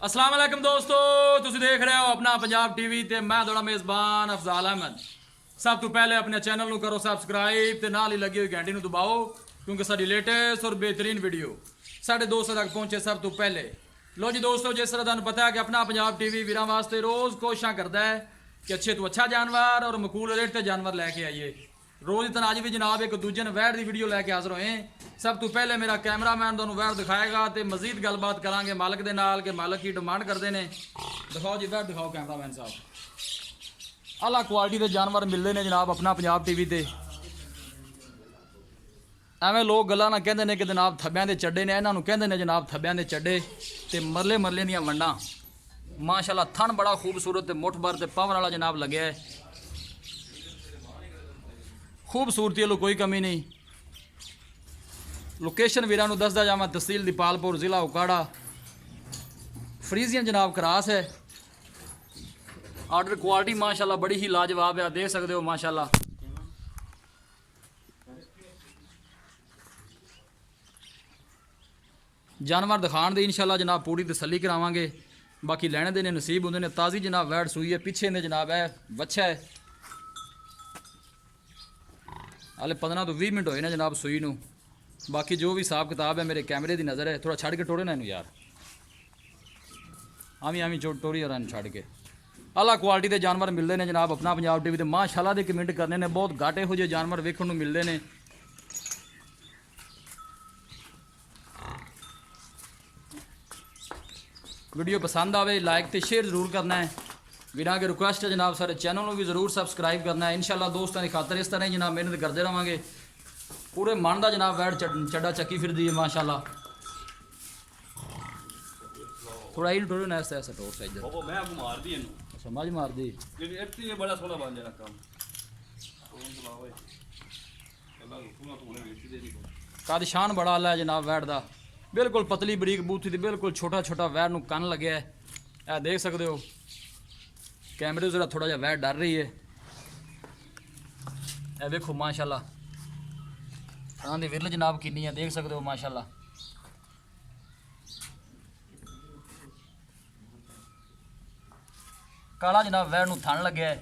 अस्सलाम वालेकुम दोस्तों, तुसीं देख रहे हो अपना पंजाब टीवी ते मैं थोड़ा मेज़बान अफजाल अहमद। सब तो पहले अपने चैनल को करो सब्सक्राइब ते नाल ही लगी हुई घंटी को दबाओ क्योंकि साडी लेटेस्ट और बेहतरीन वीडियो साढ़े दोस्तों तक पहुंचे सब तो पहले। लो जी दोस्तों, जिस तरह तुहानूं पता है कि अपना पंजाब टीवी वीरां वास्ते रोज़ कोशिशां करता है कि अच्छे तो अच्छा जानवर और मकूल रेट ते जानवर लैके आइए। रोज़ इतना अज भी जनाब एक दूजे ने वैर की वीडियो लैके हाज़र होए। सब तो पहले मेरा कैमरामैन तुहानूं वैर दिखाएगा तो मजीद गलबात करांगे मालक दे नाल कि मालक की डिमांड करते हैं। दिखाओ जी वैर दिखाओ कैमरामैन साहब। आला क्वालिटी के जानवर मिलते हैं जनाब अपना पंजाब टीवी ते। एवें लोग गल्लां ना कहंदे ने कि जनाब थब्बियां दे चड्डे ने, इन्हां नूं कहंदे ने जनाब थब्बियां दे चड्डे ते मरले मरले दियां वंडां। माशाल्लाह थन बड़ा खूबसूरत ते मुठ भर ते पावर वाला जनाब लग्या है। खूबसूरती वालों कोई कमी नहीं। लोकेशन वीरां नूं दसदा जावां, तहसील दीपालपुर, जिला उकाड़ा, फ्रीजियन जनाब क्रास है। आर्डर क्वालिटी माशाल्लाह बड़ी ही लाजवाब है, देख सकते हो माशाल्लाह। जानवर दिखाण दी इंशाल्लाह जनाब पूरी तसल्ली करावांगे। बाकी लैने देने नसीब होंदे ने। ताज़ी जनाब वैड सूई है, पिछे ने जनाब है बच्चा है। हाले 15 तो 20 मिनट होए ना जनाब सूई नूं। बाकी जो भी हिसाब किताब है मेरे कैमरे की नज़र है। थोड़ा छड़ के टोरे ना इनू यार, आवी टोरी और छड़ के। आला क्वालिटी के जानवर मिलते हैं जनाब अपना पंजाब टीवी ते। माशाल्लाह दे कमेंट करने ने, बहुत घाटे हो जे जानवर वेखण नूं मिलते हैं। वीडियो पसंद आवे लाइक तो शेयर जरूर करना है। वीरां के रिक्वेस्ट है जनाब सारे चैनल को भी जरूर सबसक्राइब करना है। इंशाल्लाह दोस्तों की खातर इस तरह ही जनाब मेहनत करते रहेंगे। पूरे मन का जनाब वैड चड्डा चक्की फिर दी है माशाल्लाह। थोड़ा ही टोरो ना ऐसा टोर से इधर वो मैं आपको मार दी इनु समझ मार दी क्योंकि इतनी ये बड़ा सोना बन जाना काम कौन चलावे अल्लाह हुकुम तो उन्हें बेची दे दी। कद शान बड़ा आला है जनाब वैड का। बिल्कुल पतली बरीक बूथी थी, बिल्कुल छोटा छोटा वैड नूं कन लगे है। यह देख सकते हो कैमरे जरा थोड़ा जहा वैड डर रही है। यह देखो माशाल्लाह थां दी विरल जनाब किन्नी है, देख सकते हो माशाल्लाह। काला जनाब वैड नूं थन लगे है।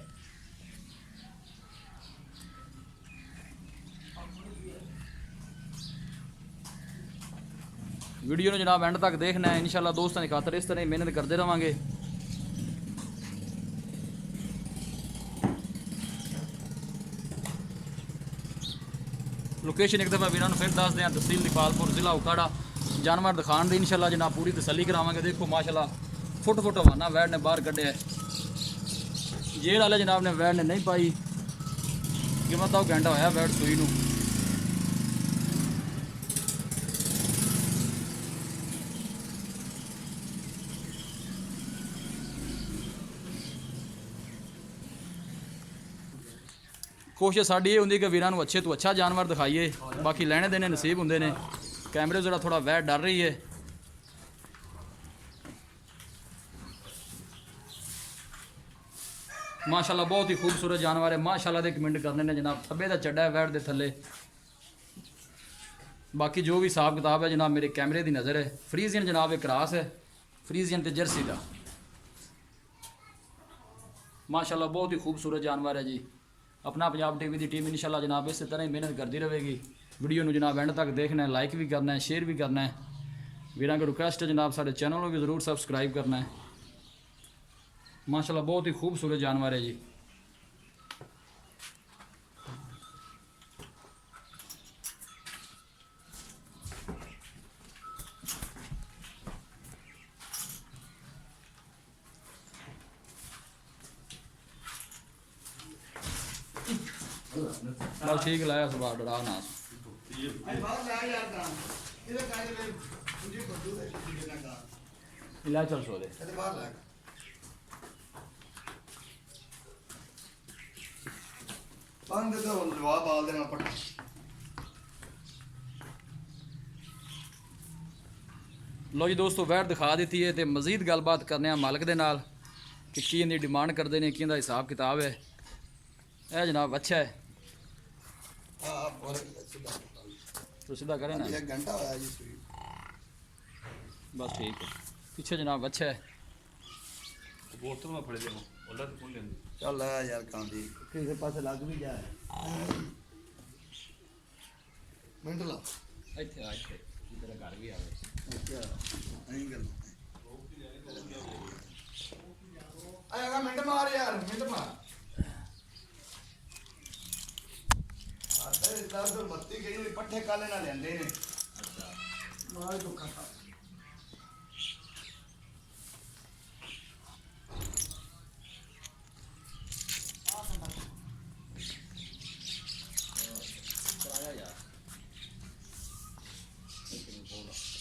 वीडियो ने जनाब एंड तक देखना है इंशाल्लाह दोस्तों की खातर इस तरह ही मेहनत करते रहेंगे। लोकेशन एक दफ़ा वीरां नूं फिर दस दें, तहसील दीपालपुर, जिला उकाड़ा। जानवर दिखाण दी इंशाल्लाह जनाब पूरी तसल्ली करावांगे। देखो माशाल्लाह फुट फुट हवाना वैड ने बाहर कढ़िया है। जेल वाले जनाब ने वैड ने नहीं पाई कि मतलब घंटा होया वैड सूई नूं। कोशिश साड़ी ये होंगी कि वीरां नूं अच्छे तो अच्छा जानवर दिखाइए। बाकी लैने देने नसीब होंगे ने। कैमरे जरा थोड़ा वैड डर रही है। माशाल्लाह बहुत ही खूबसूरत जानवर है। माशाल्लाह दे कमेंट करने ने जनाब। थब्बे का चड्डा है वैड दे थल्ले। बाकी जो भी हिसाब किताब है जनाब मेरे कैमरे की नज़र है। फ्रीजियन जनाब एक क्रास है, फ्रीजियन ते जर्सी का। माशाल्लाह बहुत ही खूबसूरत जानवर है जी। अपना पंजाब टीवी की टीम इंशाल्लाह जनाब इस तरह ही मेहनत करती रहेगी। वीडियो में जनाब एंड तक देखना है, लाइक भी करना है, शेयर भी करना है। वीरां को रिक्वेस्ट है जनाब सारे चैनल को भी ज़रूर सब्सक्राइब करना है। माशाल्लाह बहुत ही खूबसूरत जानवर है जी। बस ठीक लाया सुबह डरा ना इला चल सो दे लो जी दोस्तों वैट दिखा दी है तो मजीद गलबात करने मालक के नाल कि की इनकी डिमांड करते हैं, कि हिसाब किताब है। यह जनाब अच्छा है तो सीधा करें ना, एक घंटा होया जी। बस ठीक है। पीछे जनाब अच्छा है। ਹੋਰ ਤੋਂ ਮੈਂ ਫੜੇ ਦੇਵਾਂ ਉਹਦਾ ਤੇ ਕੋਲ ਲੈਂਦੇ ਚੱਲ ਆ ਯਾਰ ਕਾਂਦੀ ਕਿਸੇ ਪਾਸੇ ਲੱਗ ਵੀ ਜਾ ਮਿੰਟ ਲਾ ਇੱਥੇ ਆ ਇੱਥੇ ਤੇਰਾ ਘਰ ਵੀ ਆਵੇ ਅੱਛਾ ਐਂ ਗੱਲ ਆਏਗਾ ਮਿੰਟ ਮਾਰ ਯਾਰ ਮਿੰਟ ਮਾਰ ਆਦੇ 1032 ਗਈ ਪੱਠੇ ਕਾਲੇ ਨਾਲ ਲੈਂਦੇ ਨੇ ਅੱਛਾ ਮਾਰ ਤੋਂ ਖਾਤਾ ਕਰਾਇਆ ਯਾਰ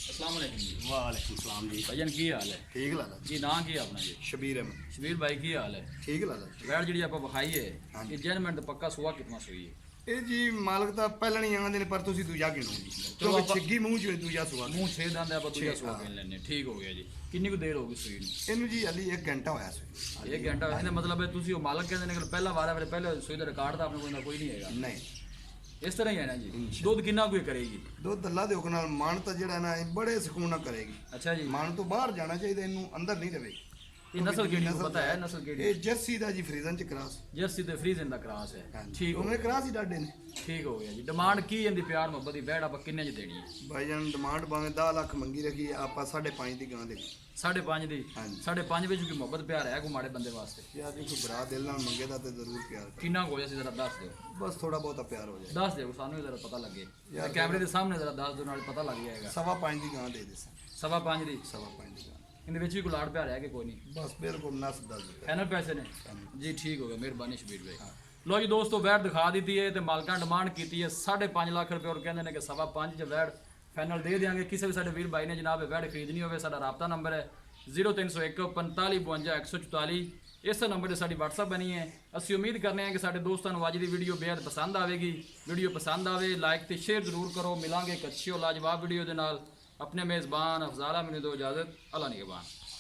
अस्सलाम वालेकुम जी ਵਾਲੇਕੁਮ ਸਲਾਮ ਜੀ भाईजान की हाल है ਠੀਕ ਲੱਗਦਾ जी ਨਾਂ ਕੀ ਹੈ ਆਪਣਾ ਜੀ ਸ਼ਬੀਰ ਅਹਿਮਦ ਸ਼ਬੀਰ ਭਾਈ ਕੀ ਹਾਲ ਹੈ ਠੀਕ ਲੱਗਦਾ ਵੈੜ ਜਿਹੜੀ ਆਪਾਂ ਵਿਖਾਈ ਹੈ ਹਾਂਜੀ। ਇਹ ਜਨਮੈਂਟ ਪੱਕਾ ਸੁਆ ਕਿਤਨਾ ਸੋਈ ਹੈ ਇਹ ਜੀ ਮਾਲਕ ਤਾਂ ਪਹਿਲਾਂ ਨਹੀਂ ਆਉਂਦੇ ਨੇ ਪਰ ਤੁਸੀਂ ਦੂਜਾ ਗਿਣੋ ਕਿਉਂਕਿ ਆਪਾਂ- ਛਿੱਗੀ ਮੂੰਹ ਚ ਦੂਜਾ ਸਵਾਲ ਮੂੰਹ 6 ਦੰਦ ਆਪਾਂ ਦੂਜਾ ਛੇ, ਸੁਆ ਹਾਂ। ਕੇ ਲੈਣੇ ਠੀਕ ਹੋ ਗਿਆ ਜੀ ਕਿੰਨੀ ਕੁ ਦੇਰ ਹੋ ਗਈ ਸੂਈ ਨੂੰ ਇਹਨੂੰ ਜੀ ਅਲੀ 1 ਘੰਟਾ ਹੋਇਆ ਸੀ ਇਹ ਘੰਟਾ ਇਹਦਾ ਮਤਲਬ ਹੈ ਤੁਸੀਂ ਉਹ ਮਾਲਕ ਕਹਿੰਦੇ ਨੇ ਕਿ ਪਹਿਲਾ ਵਾਰ ਹੈ ਪਹਿਲੇ ਸੂਈ ਦਾ ਰਿਕਾਰਡ ਤਾਂ ਆਪਣੇ ਕੋਲ ਕੋਈ ਨਹੀਂ ਹੈਗਾ ਨਹੀਂ ਇਸ ਤਰ੍ਹਾਂ ਹੀ ਹੈ ਨਾ ਜੀ ਦੁੱਧ ਕਿੰਨਾ ਕੁ ਇਹ ਕਰੇਗੀ ਦੁੱਧ ਅੱਲਾ ਦੇ ਹੁਕਮ ਨਾਲ ਮਾਨ ਤਾਂ ਜਿਹੜਾ ਨਾ ਇਹ ਬੜੇ ਸਕੂਨ ਨਾਲ ਕਰੇਗੀ ਅੱਛਾ ਜੀ ਮਾਨ ਤੋਂ ਬਾਹਰ ਜਾਣਾ ਚਾਹੀਦਾ ਇਹਨੂੰ ਅੰਦਰ ਨਹੀਂ ਰਵੇ ਇਹ ਨਸਲ ਕਿਹੜੀ ਹੈ? ਪਤਾ ਹੈ ਨਸਲ ਕਿਹੜੀ ਇਹ ਜਰਸੀ ਦਾ ਜੀ ਫਰੀਜ਼ਨ ਚ ਕਰਾਸ ਜਰਸੀ ਤੇ ਫਰੀਜ਼ਨ ਦਾ ਕਰਾਸ ਹੈ ਠੀਕ ਹੋ ਉਹਨੇ ਕਰਾਸ ਹੀ ਡਾਡੇ ਨੇ ਠੀਕ ਹੋ ਗਿਆ ਜੀ ਡਿਮਾਂਡ ਕੀ ਇਹਦੀ ਪਿਆਰ ਮੁਹੱਬਤ ਦੀ ਵੈੜ ਆਪਾਂ ਕਿੰਨੇ ਚ ਦੇਣੀ ਹੈ ਭਾਈਜਾਨ ਡਿਮਾਂਡ ਭਾਵੇਂ 10 ਲੱਖ ਮੰਗੀ ਰੱਖੀ ਆਪਾਂ 5.5 ਦੀ ਗਾਂ ਦੇ 5.5 ਦੀ ਹਾਂਜੀ। 5.5 ਵਿੱਚ ਕੋਈ ਮੁਹੱਬਤ ਪਿਆਰ ਹੈ ਕੋਈ ਮਾੜੇ ਬੰਦੇ ਵਾਸਤੇ ਯਾਰ ਜੇ ਕੋਈ ਭਰਾ ਦਿਲ ਨਾਲ ਮੰਗੇ ਤਾਂ ਤੇ ਜ਼ਰੂਰ ਪਿਆਰ ਕਰ ਕਿੰਨਾ ਕੁ ਹੋਇਆ ਸੀ ਜ਼ਰਾ ਦੱਸ ਦਿਓ ਬਸ ਥੋੜਾ ਬਹੁਤਾ ਪਿਆਰ ਹੋ ਜਾਏ ਦੱਸ ਦਿਓ ਸਾਨੂੰ ਵੀ ਜ਼ਰਾ ਪਤਾ ਲੱਗੇ ਯਾਰ ਕੈਮਰੇ ਦੇ ਸਾਹਮਣੇ ਜ਼ਰਾ ਦੱਸ ਦਿਓ ਨਾਲ ਪਤਾ ਲੱਗ ਜਾਏਗਾ 5.5 ਦੀ ਗਾਂ ਦੇ ਦੇ 5.5 ਦੀ 5.5 ਦੀ ਗਾਂ ਇਹਦੇ ਵਿੱਚ ਵੀ ਕੋਈ ਲਾੜ ਪਿਆਰ ਹੈ ਕਿ ਕੋਈ ਨਹੀਂ ਬਸ ਬਿਲਕੁਲ ਨਸ ਦੱਸ ਦਿੱਤਾ ਫਾਈਨਲ ਪੈਸੇ ਨੇ ਜੀ ਠੀਕ ਹੋ ਗਿਆ ਮਿਹਰਬਾਨੀ ਸ਼ਬੀਰ ਭਾਈ ਲੋ ਜੀ ਦੋਸਤੋ ਵੈੜ ਦਿਖਾ ਦਿੱਤੀ ਹੈ ਤੇ ਮਾਲਕਾਂ ਡਿਮਾਂਡ ਕੀਤੀ ਹੈ 5.5 ਲੱਖ ਰੁਪਏ ਔਰ ਕਹਿੰਦੇ ਨੇ ਕਿ 5.5 ਚ ਵੈੜ ਫਾਈਨਲ ਦੇ ਦੇਾਂਗੇ ਕਿਸੇ ਵੀ ਸਾਡੇ ਵੀਰ ਭਾਈ ਨੇ ਜਨਾਬ ਵੈੜ ਖਰੀਦਣੀ ਹੋਵੇ ਸਾਡਾ ਰਾਬਤਾ ਨੰਬਰ ਹੈ 0301 4552 144 ਇਸ ਨੰਬਰ ਤੇ ਸਾਡੀ WhatsApp ਬਣੀ ਹੈ ਅਸੀਂ ਉਮੀਦ ਕਰਨੇ ਹਾਂ ਕਿ ਸਾਡੇ ਦੋਸਤਾਂ ਨੂੰ ਅੱਜ ਦੀ ਵੀਡੀਓ ਬੇहद ਪਸੰਦ ਆਵੇਗੀ ਵੀਡੀਓ ਪਸੰਦ ਆਵੇ ਲਾਈਕ ਤੇ ਸ਼ੇਅਰ ਜ਼ਰੂਰ ਕਰੋ ਮਿਲਾਂਗੇ ਇੱਕ ਅੱਛੀ ਔਰ ਲਾਜਵਾਬ ਵੀਡੀਓ ਦੇ ਨਾਲ ਆਪਣੇ ਮੇਜ਼ਬਾਨ ਅਫਜ਼ਾਲ ਅਹਿਮਦ ਨੂੰ ਦਿਓ ਇਜਾਜ਼ਤ ਅੱਲਾ ਨਿਗਹਬਾਨ